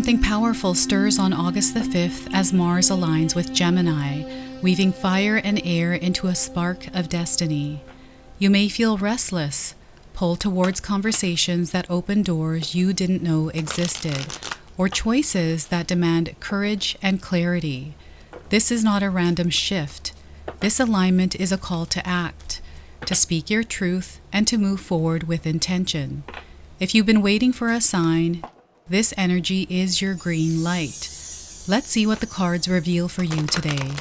Something powerful stirs on August the 5th as Mars aligns with Gemini, weaving fire and air into a spark of destiny. You may feel restless, pulled towards conversations that open doors you didn't know existed, or choices that demand courage and clarity. This is not a random shift. This alignment is a call to act, to speak your truth, and to move forward with intention. If you've been waiting for a sign, this energy is your green light. Let's see what the cards reveal for you today.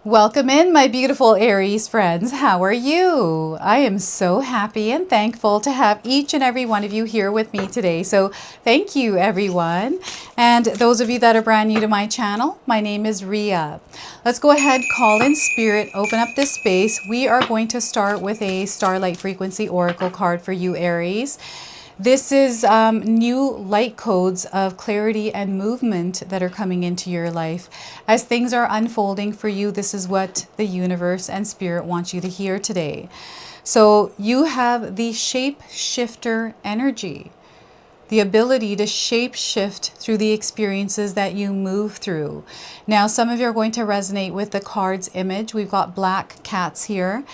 Welcome in, my beautiful Aries friends. How are you? I am so happy and thankful to have each and every one of you here with me today. So thank you, everyone. And those of you that are brand new to my channel, my name is Ria. Let's go ahead, call in spirit, open up this space. We are going to start with a Starlight Frequency Oracle card for you, Aries. This is new light codes of clarity and movement that are coming into your life. As things are unfolding for you, this is what the universe and spirit wants you to hear today. So you have the shape shifter energy, the ability to shape shift through the experiences that you move through. Now, some of you are going to resonate with the card's image. We've got black cats here,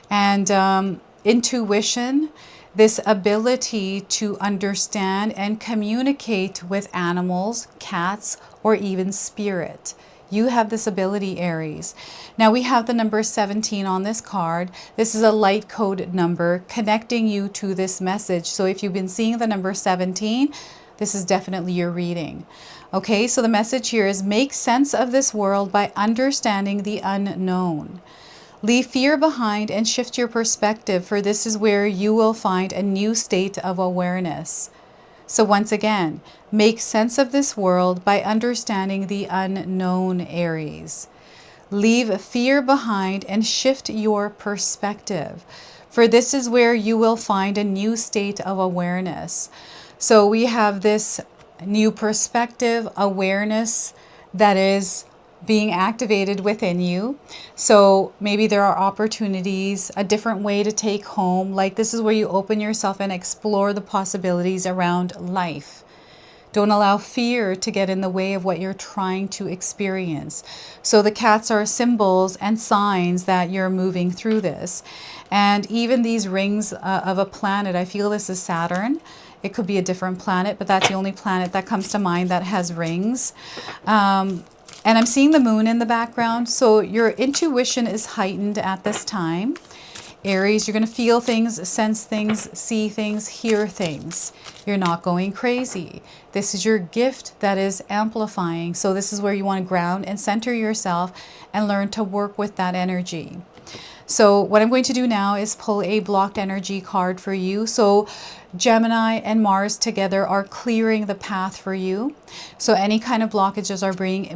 and intuition, this ability to understand and communicate with animals, cats, or even spirit. You have this ability, Aries. Now we have the number 17 on this card. This is a light code number connecting you to this message. So if you've been seeing the number 17, this is definitely your reading. Okay, so the message here is make sense of this world by understanding the unknown. Leave fear behind and shift your perspective, for this is where you will find a new state of awareness. So once again, make sense of this world by understanding the unknown, Aries. Leave fear behind and shift your perspective, for this is where you will find a new state of awareness. So we have this new perspective, awareness that is being activated within you. So maybe there are opportunities, a different way to take home. Like this is where you open yourself and explore the possibilities around life. Don't allow fear to get in the way of what you're trying to experience. So the cats are symbols and signs that you're moving through this. And even these rings of a planet, I feel this is Saturn. It could be a different planet, but that's the only planet that comes to mind that has rings. And I'm seeing the moon in the background. So your intuition is heightened at this time. Aries, you're going to feel things, sense things, see things, hear things. You're not going crazy. This is your gift that is amplifying. So this is where you want to ground and center yourself and learn to work with that energy. So what I'm going to do now is pull a blocked energy card for you. So Gemini and Mars together are clearing the path for you. So any kind of blockages are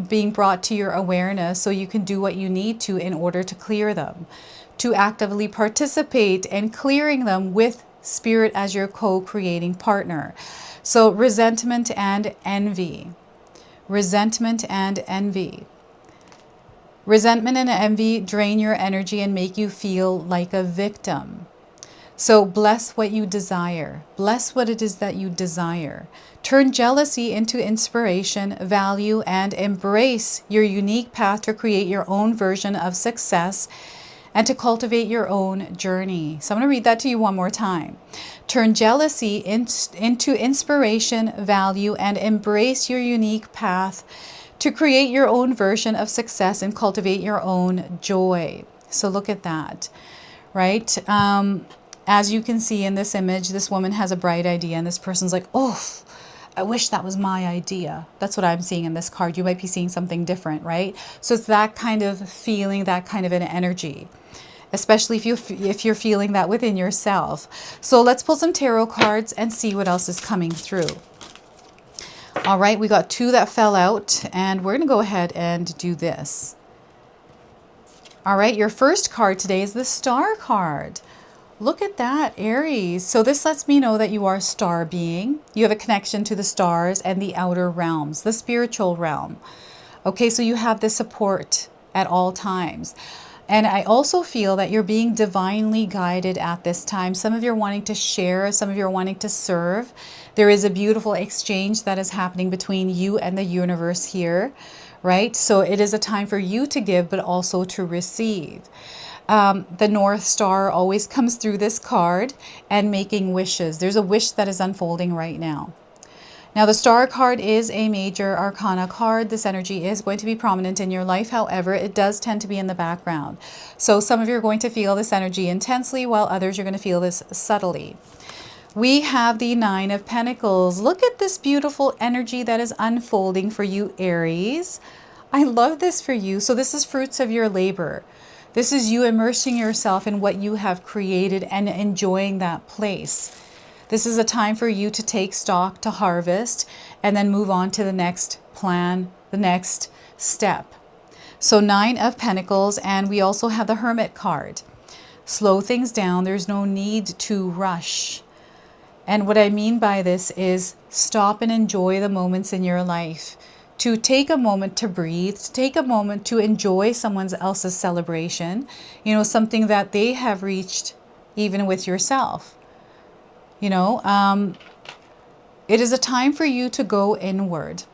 being brought to your awareness so you can do what you need to in order to clear them. To actively participate in clearing them with Spirit as your co-creating partner. So resentment and envy. Resentment and envy. Resentment and envy drain your energy and make you feel like a victim. So bless what you desire. Bless what it is that you desire. Turn jealousy into inspiration, value, and embrace your unique path to create your own version of success and to cultivate your own journey. So I'm going to read that to you one more time. Turn jealousy into inspiration, value, and embrace your unique path to create your own version of success and cultivate your own joy. So look at that, right? As you can see in this image, this woman has a bright idea and this person's like, oh, I wish that was my idea. That's what I'm seeing in this card. You might be seeing something different, right? So it's that kind of feeling, that kind of an energy, especially if you're feeling that within yourself. So let's pull some tarot cards and see what else is coming through. All right, we got two that fell out, and we're going to go ahead and do this. All right, your first card today is the Star card. Look at that, Aries. So this lets me know that you are a star being. You have a connection to the stars and the outer realms, the spiritual realm. Okay, so you have the support at all times. And I also feel that you're being divinely guided at this time. Some of you are wanting to share, some of you are wanting to serve. There is a beautiful exchange that is happening between you and the universe here, right? So it is a time for you to give, but also to receive. The North Star always comes through this card, and making wishes. There's a wish that is unfolding right now. Now, the Star card is a major arcana card. This energy is going to be prominent in your life. However, it does tend to be in the background. So some of you are going to feel this energy intensely, while others are going to feel this subtly. We have the Nine of Pentacles. Look at this beautiful energy that is unfolding for you, Aries. I love this for you. So this is fruits of your labor. This is you immersing yourself in what you have created and enjoying that place. This is a time for you to take stock, to harvest, and then move on to the next plan, the next step. So Nine of Pentacles, and we also have the Hermit card. Slow things down. There's no need to rush. And what I mean by this is stop and enjoy the moments in your life. To take a moment to breathe, to take a moment to enjoy someone else's celebration, you know, something that they have reached even with yourself. You know, it is a time for you to go inward.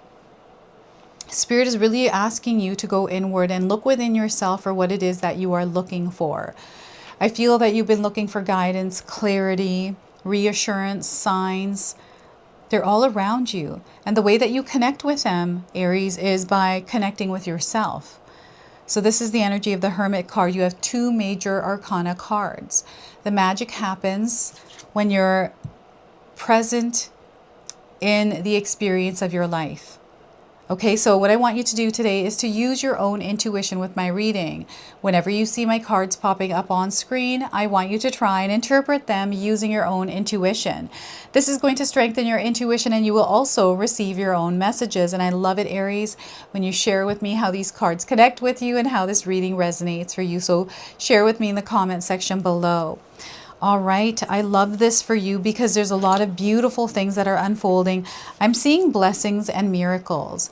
Spirit is really asking you to go inward and look within yourself for what it is that you are looking for. I feel that you've been looking for guidance, clarity, reassurance, signs. They're all around you. And the way that you connect with them, Aries, is by connecting with yourself. So this is the energy of the Hermit card. You have two major arcana cards. The magic happens when you're present in the experience of your life. Okay, so what I want you to do today is to use your own intuition with my reading. Whenever you see my cards popping up on screen, I want you to try and interpret them using your own intuition. This is going to strengthen your intuition, and you will also receive your own messages. And I love it, Aries, when you share with me how these cards connect with you and how this reading resonates for you. So share with me in the comment section below. All right, I love this for you because there's a lot of beautiful things that are unfolding. I'm seeing blessings and miracles.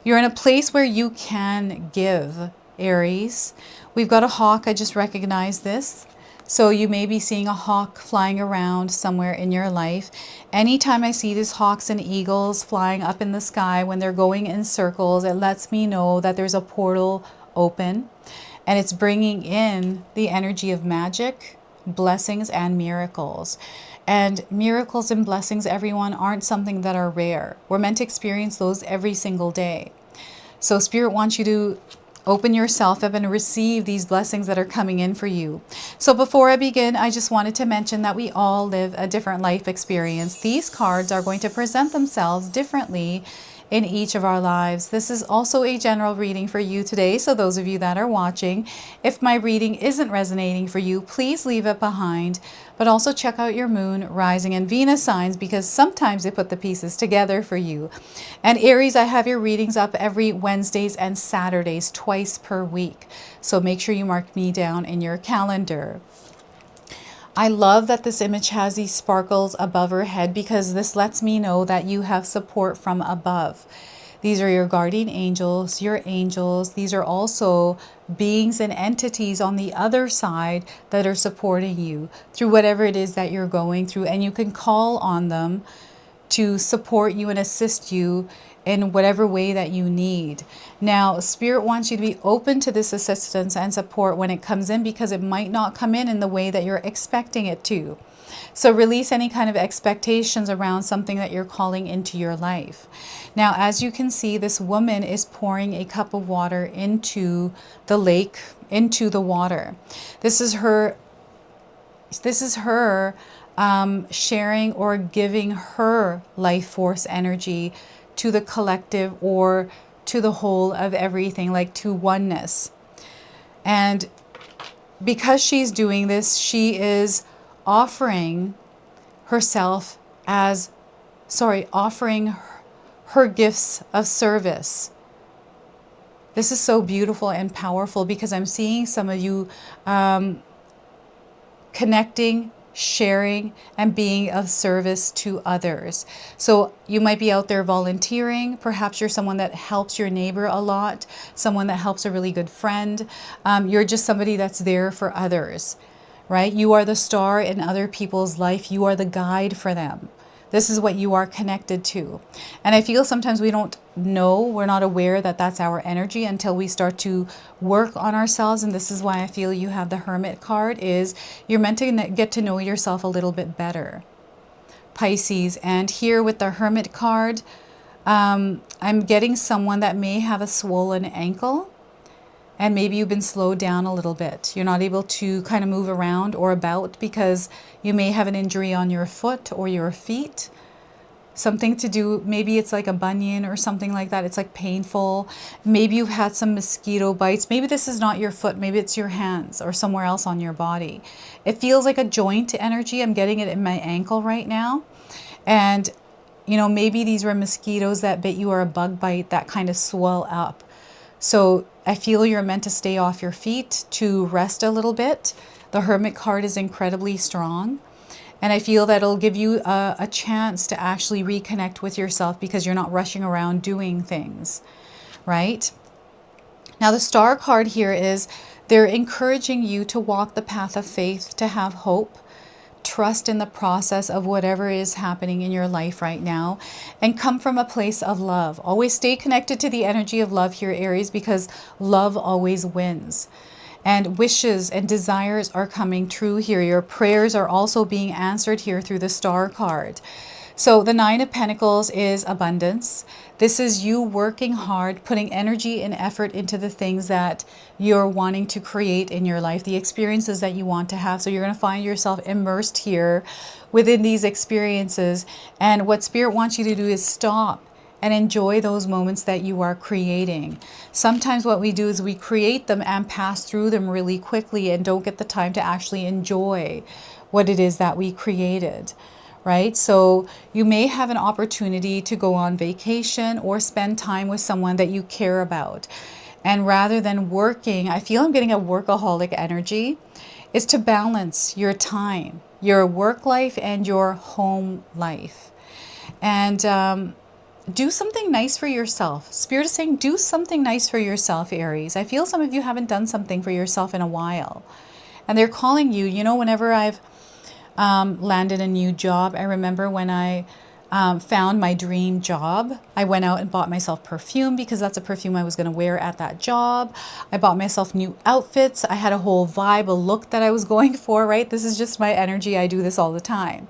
You're in a place where you can give, Aries. We've got a hawk. I just recognize this. So you may be seeing a hawk flying around somewhere in your life. Anytime I see these hawks and eagles flying up in the sky, when they're going in circles, it lets me know that there's a portal open, and it's bringing in the energy of magic, blessings, and miracles. And miracles and blessings, everyone, aren't something that are rare. We're meant to experience those every single day. So Spirit wants you to open yourself up and receive these blessings that are coming in for you. So before I begin, I just wanted to mention that we all live a different life experience. These cards are going to present themselves differently in each of our lives. This is also a general reading for you today. So those of you that are watching, if my reading isn't resonating for you, please leave it behind. But also check out your moon, rising, and Venus signs, because sometimes they put the pieces together for you. And Aries, I have your readings up every Wednesdays and Saturdays, twice per week. So make sure you mark me down in your calendar. I love that this image has these sparkles above her head, because this lets me know that you have support from above. These are your guardian angels, your angels. These are also beings and entities on the other side that are supporting you through whatever it is that you're going through. And you can call on them to support you and assist you in whatever way that you need. Now, Spirit wants you to be open to this assistance and support when it comes in, because it might not come in the way that you're expecting it to. So release any kind of expectations around something that you're calling into your life. Now, as you can see, this woman is pouring a cup of water into the lake, into the water. This is her sharing or giving her life force energy to the collective or to the whole of everything, like to oneness. And because she's doing this, she is offering herself as, offering her gifts of service. This is so beautiful and powerful, because I'm seeing some of you connecting sharing, and being of service to others. So you might be out there volunteering. Perhaps you're someone that helps your neighbor a lot, someone that helps a really good friend. You're just somebody that's there for others, right? You are the star in other people's life. You are the guide for them. This is what you are connected to. And I feel sometimes we don't know, we're not aware that that's our energy until we start to work on ourselves. And this is why I feel you have the Hermit card, is you're meant to get to know yourself a little bit better. Pisces. And here with the Hermit card, I'm getting someone that may have a swollen ankle. And maybe you've been slowed down a little bit. You're not able to kind of move around or about because you may have an injury on your foot or your feet. Something to do, maybe it's like a bunion or something like that. It's like painful. Maybe you've had some mosquito bites. Maybe this is not your foot. Maybe it's your hands or somewhere else on your body. It feels like a joint energy. I'm getting it in my ankle right now. And, you know, maybe these were mosquitoes that bit you or a bug bite that kind of swell up. So I feel you're meant to stay off your feet, to rest a little bit. The Hermit card is incredibly strong. And I feel that it'll give you a chance to actually reconnect with yourself because you're not rushing around doing things, right? Now the Star card here is they're encouraging you to walk the path of faith, to have hope, trust in the process of whatever is happening in your life right now, and come from a place of love. Always stay connected to the energy of love here, Aries, because love always wins. And wishes and desires are coming true here. Your prayers are also being answered here through the Star card. So the Nine of Pentacles is abundance. This is you working hard, putting energy and effort into the things that you're wanting to create in your life, the experiences that you want to have. So you're going to find yourself immersed here within these experiences. And what Spirit wants you to do is stop and enjoy those moments that you are creating. Sometimes what we do is we create them and pass through them really quickly and don't get the time to actually enjoy what it is that we created, right? So you may have an opportunity to go on vacation or spend time with someone that you care about. And rather than working, I feel I'm getting a workaholic energy, is to balance your time, your work life and your home life. And do something nice for yourself. Spirit is saying, do something nice for yourself, Aries. I feel some of you haven't done something for yourself in a while. And they're calling you. You know, whenever I've landed a new job, I remember when I found my dream job, I went out and bought myself perfume because that's a perfume I was going to wear at that job. I bought myself new outfits. I had a whole vibe, a look that I was going for, right? This is just my energy. I do this all the time.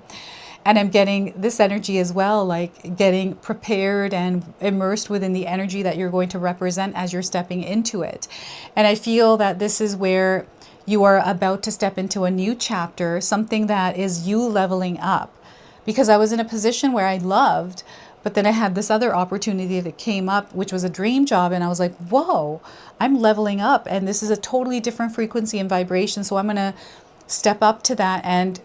And I'm getting this energy as well, like getting prepared and immersed within the energy that you're going to represent as you're stepping into it. And I feel that this is where you are about to step into a new chapter, something that is you leveling up. Because I was in a position where I loved, but then I had this other opportunity that came up, which was a dream job. And I was like, whoa, I'm leveling up. And this is a totally different frequency and vibration. So I'm going to step up to that and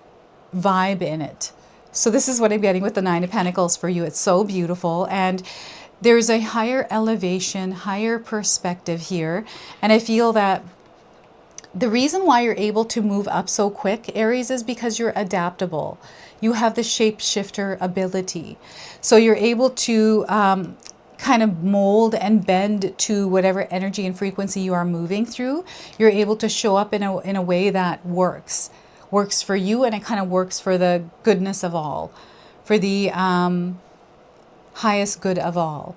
vibe in it. So this is what I'm getting with the Nine of Pentacles for you. It's so beautiful. And there's a higher elevation, higher perspective here. And I feel that the reason why you're able to move up so quick, Aries, is because you're adaptable. You have the shapeshifter ability. So you're able to kind of mold and bend to whatever energy and frequency you are moving through. You're able to show up in a way that works for you, and it kind of works for the goodness of all, for the highest good of all,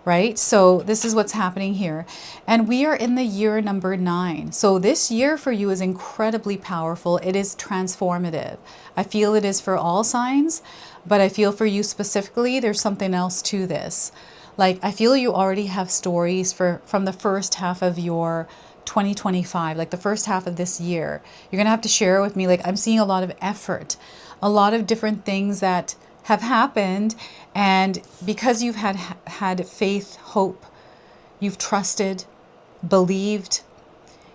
right? So this is what's happening here. And we are in the year number 9. So this year for you is incredibly powerful. It is transformative. I feel it is for all signs, but I feel for you specifically, there's something else to this. Like, I feel you already have stories from the first half of your 2025, like the first half of this year. You're gonna have to share with me. Like, I'm seeing a lot of effort, a lot of different things that have happened, and because you've had faith, hope, you've trusted, believed,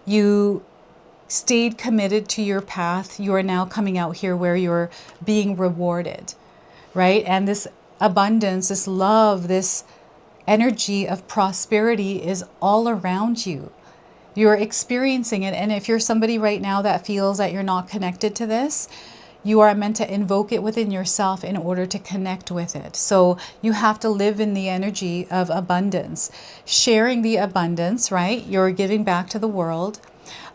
you stayed committed to your path, you are now coming out here where you're being rewarded, right? And this abundance, this love, this energy of prosperity is all around you. You're experiencing it. And if you're somebody right now that feels that you're not connected to this, you are meant to invoke it within yourself in order to connect with it. So you have to live in the energy of abundance, sharing the abundance, right? You're giving back to the world.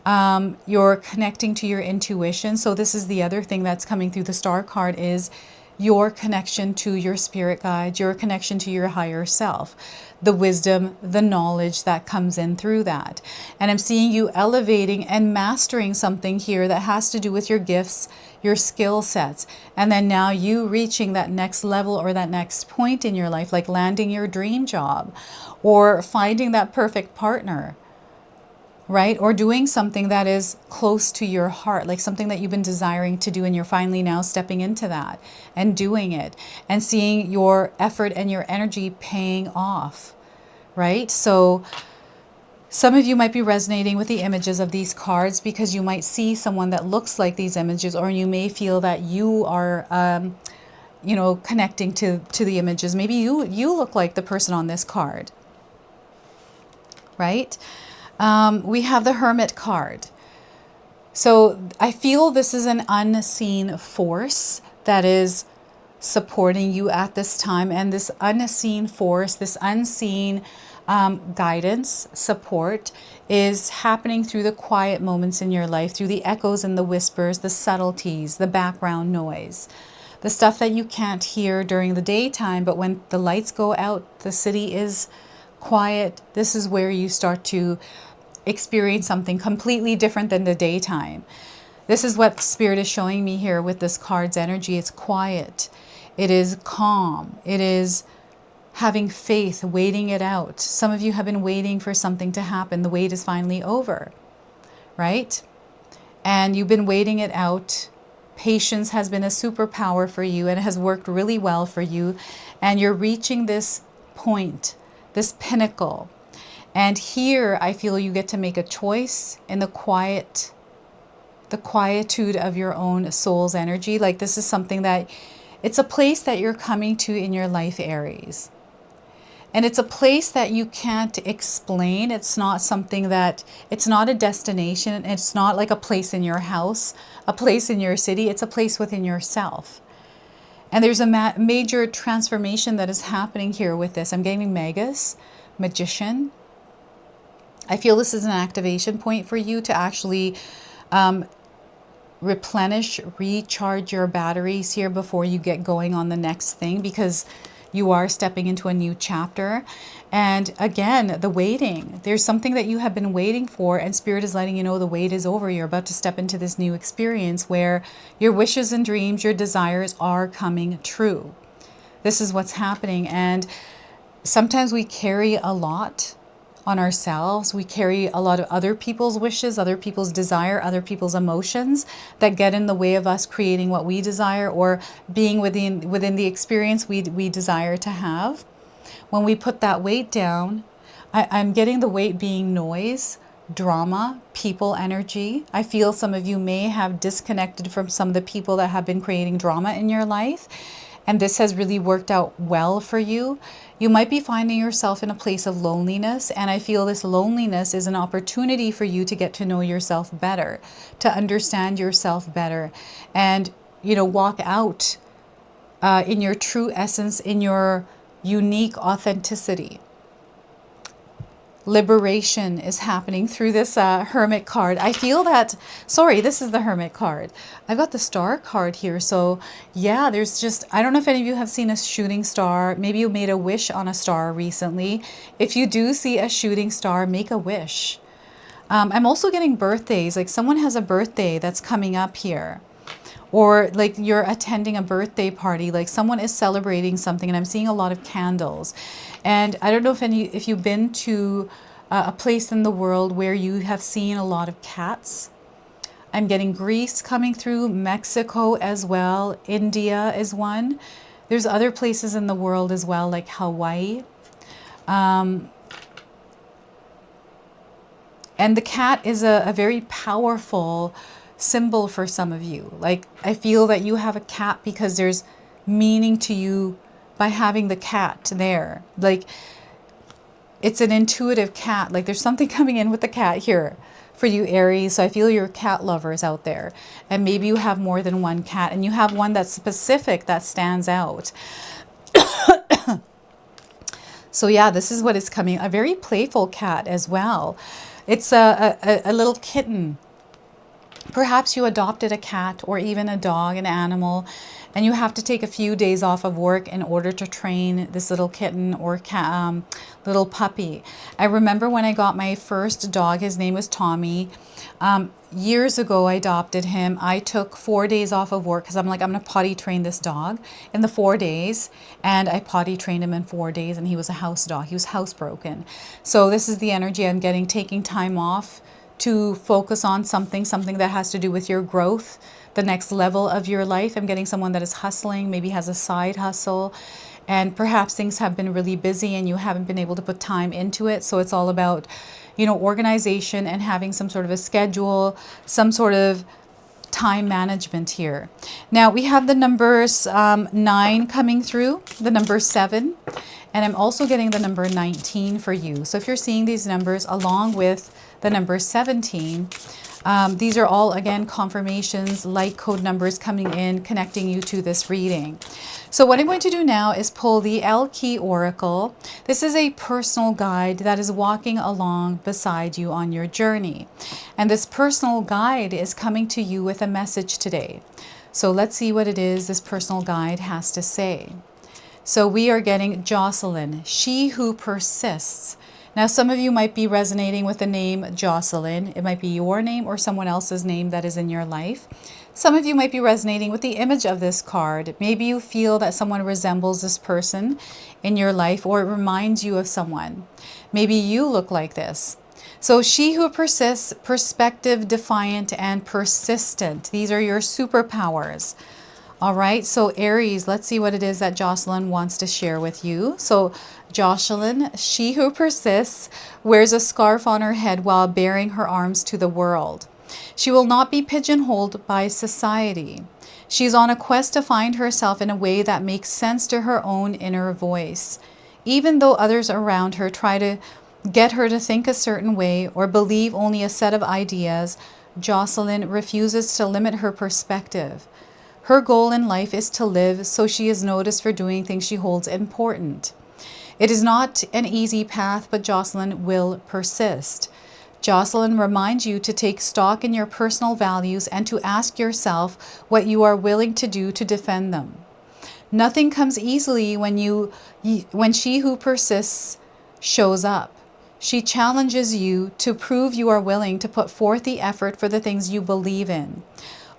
You're connecting to your intuition. So this is the other thing that's coming through the star card is your connection to your spirit guide, your connection to your higher self, the wisdom, the knowledge that comes in through that. And I'm seeing you elevating and mastering something here that has to do with your gifts, your skill sets. And then now you reaching that next level or that next point in your life, like landing your dream job or finding that perfect partner, right? Or doing something that is close to your heart, like something that you've been desiring to do, and you're finally now stepping into that and doing it and seeing your effort and your energy paying off, right? So some of you might be resonating with the images of these cards because you might see someone that looks like these images, or you may feel that you are you know, connecting to the images. Maybe you look like the person on this card, right? We have the Hermit card. So I feel this is an unseen force that is supporting you at this time. And this unseen force, this unseen guidance, support is happening through the quiet moments in your life, through the echoes and the whispers, the subtleties, the background noise, the stuff that you can't hear during the daytime. But when the lights go out, the city is quiet. This is where you start to experience something completely different than the daytime. This is what Spirit is showing me here with this card's energy. It's quiet. It is calm. It is having faith, waiting it out. Some of you have been waiting for something to happen. The wait is finally over, right? And you've been waiting it out. Patience has been a superpower for you and it has worked really well for you. And you're reaching this point, this pinnacle. And here I feel you get to make a choice in the quietude of your own soul's energy. Like this is something that, it's a place that you're coming to in your life, Aries. And it's a place that you can't explain. It's not something that, it's not a destination. It's not like a place in your house, a place in your city. It's a place within yourself. And there's a major transformation that is happening here with this. I'm getting Magus, Magician. I feel this is an activation point for you to actually replenish, recharge your batteries here before you get going on the next thing, because you are stepping into a new chapter. And again, the waiting, there's something that you have been waiting for, and Spirit is letting you know the wait is over. You're about to step into this new experience where your wishes and dreams, your desires are coming true. This is what's happening. And sometimes we carry a lot on ourselves. We carry a lot of other people's wishes, other people's desire, other people's emotions that get in the way of us creating what we desire or being within the experience we desire to have. When we put that weight down, I'm getting the weight being noise, drama, people energy. I feel some of you may have disconnected from some of the people that have been creating drama in your life. And this has really worked out well for you. You might be finding yourself in a place of loneliness. And I feel this loneliness is an opportunity for you to get to know yourself better, to understand yourself better, and, you know, walk out in your true essence, in your unique authenticity. Liberation is happening through this Hermit card. I feel that, sorry, this is the Hermit card. I've got the Star card here. So yeah, there's just, I don't know if any of you have seen a shooting star. Maybe you made a wish on a star recently. If you do see a shooting star, make a wish. I'm also getting birthdays, like someone has a birthday that's coming up here. Or like you're attending a birthday party, like someone is celebrating something, and I'm seeing a lot of candles. And I don't know if you've been to a place in the world where you have seen a lot of cats. I'm getting Greece coming through, Mexico as well, India is one. There's other places in the world as well, like Hawaii. And the cat is a very powerful symbol for some of you. Like I feel that you have a cat because there's meaning to you by having the cat there. Like it's an intuitive cat. Like there's something coming in with the cat here for you, Aries. So I feel you're cat lovers out there. And maybe you have more than one cat, and you have one that's specific that stands out. So yeah, this is what is coming. A very playful cat as well. It's a little kitten. Perhaps you adopted a cat or even a dog, an animal, and you have to take a few days off of work in order to train this little kitten or little puppy. I remember when I got my first dog, his name was Tommy. Years ago, I adopted him. I took 4 days off of work because I'm like, I'm going to potty train this dog in the 4 days. And I potty trained him in 4 days, and he was a house dog. He was housebroken. So this is the energy I'm getting, taking time off to focus on something that has to do with your growth, the next level of your life. I'm getting someone that is hustling, maybe has a side hustle, and perhaps things have been really busy and you haven't been able to put time into it. So it's all about, you know, organization and having some sort of a schedule, some sort of time management here. Now we have the numbers 9 coming through, the number 7, and I'm also getting the number 19 for you. So if you're seeing these numbers along with the number 17, these are all, again, confirmations, light code numbers coming in, connecting you to this reading. So what I'm going to do now is pull the L Key Oracle. This is a personal guide that is walking along beside you on your journey. And this personal guide is coming to you with a message today. So let's see what it is this personal guide has to say. So we are getting Jocelyn, she who persists. Now, some of you might be resonating with the name Jocelyn. It might be your name or someone else's name that is in your life. Some of you might be resonating with the image of this card. Maybe you feel that someone resembles this person in your life, or it reminds you of someone. Maybe you look like this. So she who persists, perspective, defiant, and persistent. These are your superpowers. All right, so Aries, let's see what it is that Jocelyn wants to share with you. So Jocelyn, she who persists, wears a scarf on her head while baring her arms to the world. She will not be pigeonholed by society. She's on a quest to find herself in a way that makes sense to her own inner voice. Even though others around her try to get her to think a certain way or believe only a set of ideas, Jocelyn refuses to limit her perspective. Her goal in life is to live, so she is noticed for doing things she holds important. It is not an easy path, but Jocelyn will persist. Jocelyn reminds you to take stock in your personal values and to ask yourself what you are willing to do to defend them. Nothing comes easily when she who persists shows up. She challenges you to prove you are willing to put forth the effort for the things you believe in.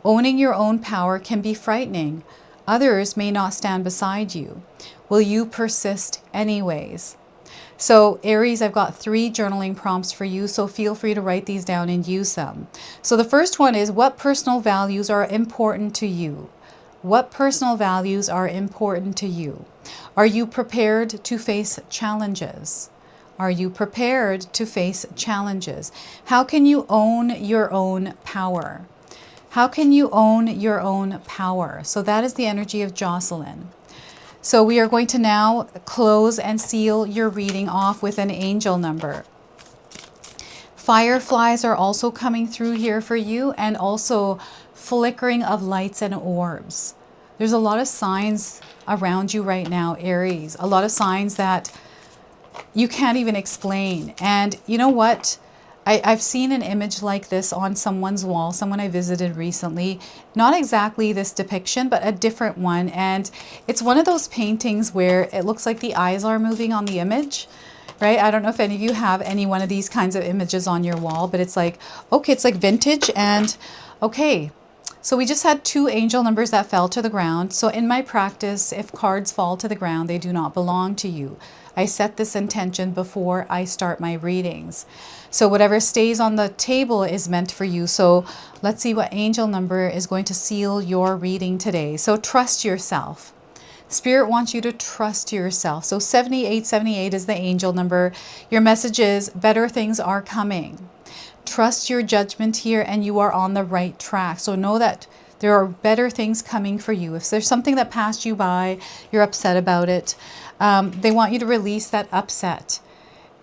Owning your own power can be frightening. Others may not stand beside you. Will you persist anyways? So Aries, I've got 3 journaling prompts for you, so feel free to write these down and use them. So the first one is, what personal values are important to you? What personal values are important to you? Are you prepared to face challenges? Are you prepared to face challenges? How can you own your own power? How can you own your own power? So that is the energy of Jocelyn. So we are going to now close and seal your reading off with an angel number. Fireflies are also coming through here for you, and also flickering of lights and orbs. There's a lot of signs around you right now, Aries. A lot of signs that you can't even explain. And you know what? I've seen an image like this on someone's wall, someone I visited recently. Not exactly this depiction, but a different one. And it's one of those paintings where it looks like the eyes are moving on the image, right? I don't know if any of you have any one of these kinds of images on your wall, but it's like, okay, it's like vintage. And okay, so we just had 2 angel numbers that fell to the ground. So in my practice, if cards fall to the ground, they do not belong to you. I set this intention before I start my readings. So whatever stays on the table is meant for you. So let's see what angel number is going to seal your reading today. So trust yourself. Spirit wants you to trust yourself. So 7878 is the angel number. Your message is better things are coming. Trust your judgment here and you are on the right track. So know that there are better things coming for you. If there's something that passed you by, you're upset about it, they want you to release that upset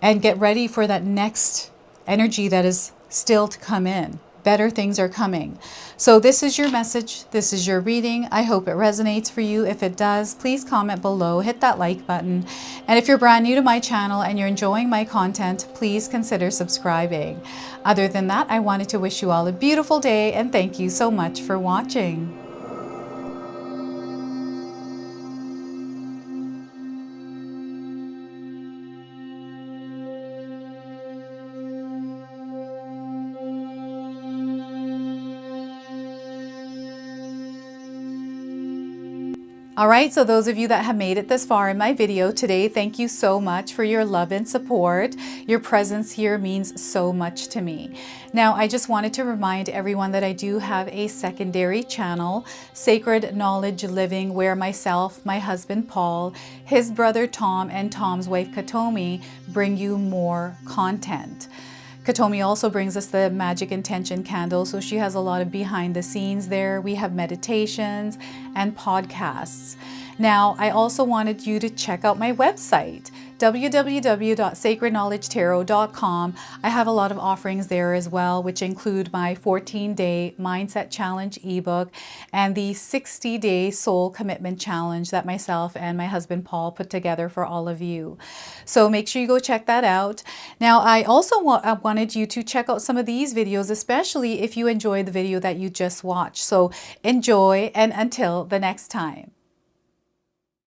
and get ready for that next energy that is still to come in. Better things are coming. So this is your message. This is your reading. I hope it resonates for you. If it does, please comment below, hit that like button. And if you're brand new to my channel and you're enjoying my content, please consider subscribing. Other than that, I wanted to wish you all a beautiful day and thank you so much for watching. All right, so those of you that have made it this far in my video today, thank you so much for your love and support. Your presence here means so much to me. Now, I just wanted to remind everyone that I do have a secondary channel, Sacred Knowledge Living, where myself, my husband Paul, his brother Tom, and Tom's wife Katomi bring you more content. Katomi also brings us the Magic Intention candle, so she has a lot of behind the scenes there. We have meditations and podcasts. Now, I also wanted you to check out my website, www.sacredknowledgetarot.com. I have a lot of offerings there as well, which include my 14-day Mindset Challenge ebook and the 60-day Soul Commitment Challenge that myself and my husband Paul put together for all of you. So make sure you go check that out. Now, I also wanted you to check out some of these videos, especially if you enjoyed the video that you just watched. So enjoy, and until the next time.